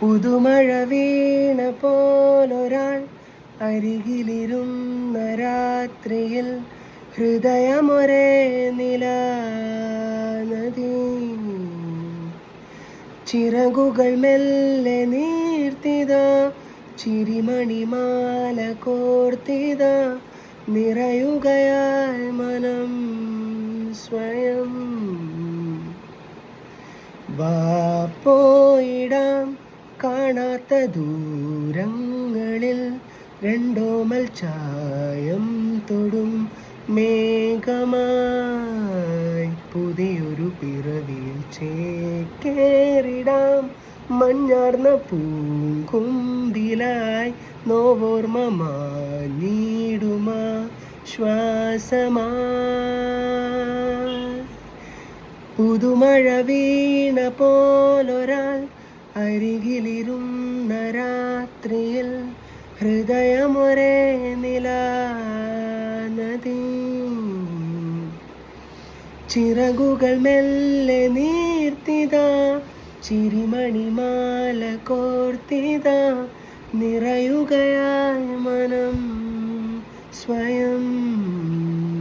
പുതുമഴ വീണ പോലൊരാൾ അരികിലിരുന്ന രാത്രിയിൽ ഹൃദയമൊരേ നിലാനദി. ചിറകുകൾ മെല്ലെ നീർത്തിതാ, ചിരിമണിമാല കോർത്തിതാ, നിറയുകയാൽ മനം സ്വയം. വാപ്പോയിടാം കാണാത്ത ദൂരങ്ങളിൽ, രണ്ടോമൽ ചായം തൊടും മേഘമായി. പുതിയൊരു പിറവിയിൽ ചേക്കേറിടാം, മഞ്ഞാർന്ന പൂങ്കുമ്പിലായി. നോവോർമ്മ മാഞ്ഞിടുമാ ശ്വാസമായി. പുതുമഴ വീണ പോലൊരാൾ അരികിലിരുന്ന രാത്രിയിൽ ഹൃദയമൊരേ നിലാനദി. ചിറകുകൾ മെല്ലെ നീർത്തിതാ, ചിരിമണിമാല കോർത്തിതാ, നിറയുകയായി മനം സ്വയം.